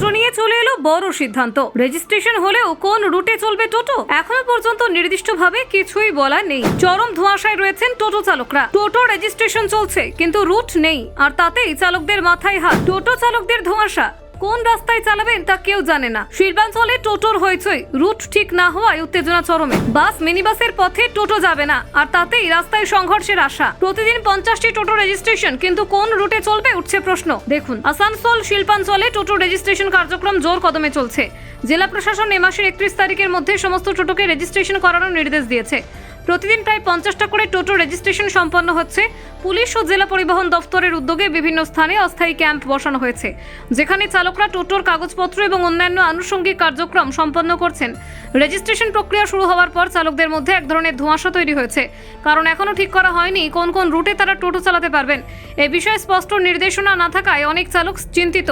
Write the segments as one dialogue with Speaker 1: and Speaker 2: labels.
Speaker 1: টোটো নিয়ে চলে এলো বড় সিদ্ধান্ত। রেজিস্ট্রেশন হলেও কোন রুটে চলবে টোটো এখনো পর্যন্ত নির্দিষ্টভাবে কিছুই বলা নেই। চরম ধোঁয়াশায় রয়েছেন টোটো চালকরা। টোটো রেজিস্ট্রেশন চলছে কিন্তু রুট নেই, আর তাতেই চালকদের মাথায় হাত। টোটো চালকদের ধোঁয়াশা, কোন রাস্তায় চালাবেন তা কেউ জানে না। শিল্পাঞ্চলে টোটোর হইচই, রুট ঠিক না হওয়ায় উত্তেজনা চরমে। বাস মিনিবাসের পথে টোটো যাবে না, আর তাতেই রাস্তায় সংঘর্ষের আশা। প্রতিদিন 50টি টোটো রেজিস্ট্রেশন, কিন্তু কোন রুটে চলবে উঠছে প্রশ্ন। দেখুন, আসানসোল শিল্পাঞ্চলে টোটো রেজিস্ট্রেশন কার্যক্রম জোর কদমে চলছে। জেলা প্রশাসন এ মাসের 31 তারিখের মধ্যে সমস্ত টোটোকে রেজিস্ট্রেশন করানোর নির্দেশ দিয়েছে। প্রতিদিন প্রায় 50টা করে টোটো রেজিস্ট্রেশন সম্পন্ন হচ্ছে। পুলিশ ও জেলা পরিবহন দপ্তরের উদ্যোগে বিভিন্ন স্থানে অস্থায়ী ক্যাম্প বসানো হয়েছে, যেখানে চালকরা টোটোর কাগজপত্র এবং অন্যান্য আনুষঙ্গিক কার্যক্রম সম্পন্ন করছেন। রেজিস্ট্রেশন প্রক্রিয়া শুরু হওয়ার পর চালকদের মধ্যে এক ধরনের ধোঁয়াশা তৈরি হয়েছে, কারণ এখনও ঠিক করা হয়নি কোন কোন রুটে তারা টোটো চালাতে পারবেন। এ বিষয়ে স্পষ্ট নির্দেশনা না থাকায় অনেক চালক চিন্তিত।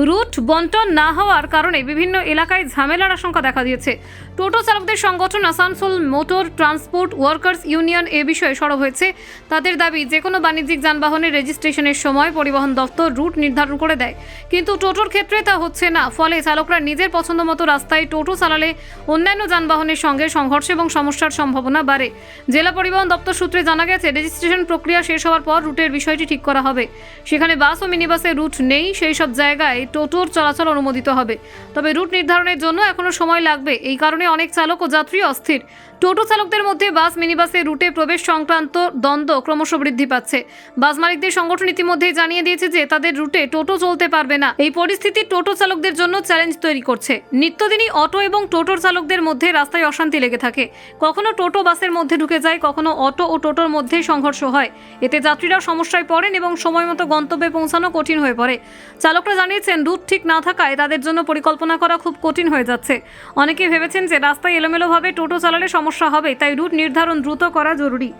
Speaker 1: রুট বন্টন না হওয়ার কারণে বিভিন্ন এলাকায় ঝামেলার আশঙ্কা দেখা দিয়েছে। টোটো চালকদের সংগঠন Asansol motor transport workers union এ বিষয়ে সরব হয়েছে। তাদের দাবি, যে কোনো বাণিজ্যিক যানবাহনের রেজিস্ট্রেশনের সময় পরিবহন দপ্তর রুট নির্ধারণ করে দেয়, কিন্তু টোটোর ক্ষেত্রে তা হচ্ছে না। ফলে চালকরা নিজের পছন্দ মতো রাস্তায় টোটো চালালে অন্যান্য যানবাহনের সঙ্গে সংঘর্ষ এবং সমস্যার সম্ভাবনা বাড়ে। জেলা পরিবহন দপ্তর সূত্রে জানা গেছে, রেজিস্ট্রেশন প্রক্রিয়া শেষ হওয়ার পর রুটের বিষয়টি ঠিক করা হবে। সেখানে বাস ও মিনিবাসের রুট নেই, সেই সব জায়গায় টোটোর চলাচল অনুমোদিত হবে। তবে রুট নির্ধারণের জন্য এখনো সময় লাগবে। এই কারণে অনেক চালক ও যাত্রী অস্থির। টোটো চালকদের মধ্যে বাস মিনিবাসের রুটে প্রবেশ সংক্রান্ত দ্বন্দ্ব ক্রমশ বৃদ্ধি পাচ্ছে। বাস মালিকদের সংগঠন ইতিমধ্যেই জানিয়ে দিয়েছে যে তাদের রুটে টোটো চলতে পারবে না। এই পরিস্থিতি টোটো চালকদের জন্য চ্যালেঞ্জ তৈরি করছে। নিত্যদিনই অটো এবং টোটোর চালকদের মধ্যে রাস্তায় অশান্তি লেগে থাকে। কখনো টোটো বাসের মধ্যে ঢুকে যায়, কখনো অটো ও টোটোর মধ্যেই সংঘর্ষ হয়। এতে যাত্রীরা সমস্যায় পড়েন এবং সময় মতো গন্তব্যে পৌঁছানো কঠিন হয়ে পড়ে। চালকরা জানিয়েছেন, রুট ঠিক না থাকায় তাদের জন্য পরিকল্পনা করা খুব কঠিন হয়ে যাচ্ছে। অনেকে ভেবেছেন যে রাস্তায় এলোমেলোভাবে টোটো চালালে সমস্যা হবে, তাই রুট নির্ধারণ দ্রুত করা জরুরি।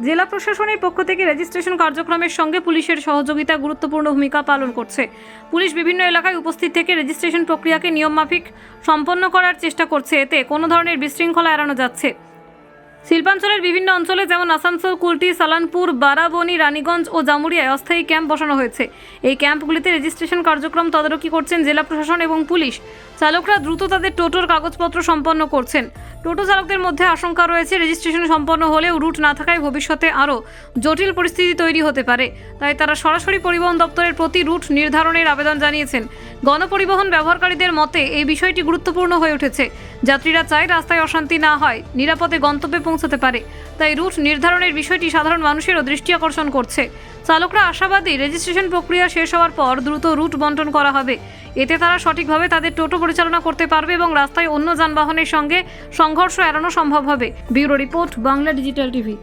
Speaker 1: জেলা প্রশাসনের পক্ষ থেকে রেজিস্ট্রেশন কার্যক্রমের সঙ্গে পুলিশের সহযোগিতা গুরুত্বপূর্ণ ভূমিকা পালন করছে। পুলিশ বিভিন্ন এলাকায় উপস্থিত থেকে রেজিস্ট্রেশন প্রক্রিয়াকে নিয়মমাফিক সম্পন্ন করার চেষ্টা করছে। এতে কোনো ধরনের বিশৃঙ্খলা এড়ানো যাচ্ছে। শিল্পাঞ্চলের বিভিন্ন অঞ্চলে যেমন আসানসোল, কুলটি, সালানপুর, বারাবণী, রানীগঞ্জ ও জামুরিয়ায় অস্থায়ী ক্যাম্প বসানো হয়েছে। এই ক্যাম্পগুলিতে রেজিস্ট্রেশন কার্যক্রম তদারকি করছেন জেলা প্রশাসন এবং পুলিশ। চালকরা দ্রুত তাদের টোটোর কাগজপত্র সম্পন্ন করছেন। টোটো চালকদের মধ্যে আশঙ্কা রয়েছে, রেজিস্ট্রেশন সম্পন্ন হলেও রুট না থাকায় ভবিষ্যতে আরও জটিল পরিস্থিতি তৈরি হতে পারে। তাই তারা সরাসরি পরিবহন দপ্তরের প্রতি রুট নির্ধারণের আবেদন জানিয়েছেন। গণপরিবহন ব্যবহারকারীদের মতে এই বিষয়টি গুরুত্বপূর্ণ হয়ে উঠেছে। যাত্রীরা চায় রাস্তায় অশান্তি না হয়, নিরাপদে গন্তব্যে পৌঁছাতে পারে। তাই রুট নির্ধারণের বিষয়টি সাধারণ মানুষেরও দৃষ্টি আকর্ষণ করছে। চালকরা আশাবাদী, রেজিস্ট্রেশন প্রক্রিয়া শেষ হওয়ার পর দ্রুত রুট বন্টন করা হবে। এতে তারা সঠিকভাবে তাদের টোটো পরিচালনা করতে পারবে এবং রাস্তায় অন্য যানবাহনের সঙ্গে সংঘর্ষ এড়ানো সম্ভব হবে। Bureau report, Bangla digital TV.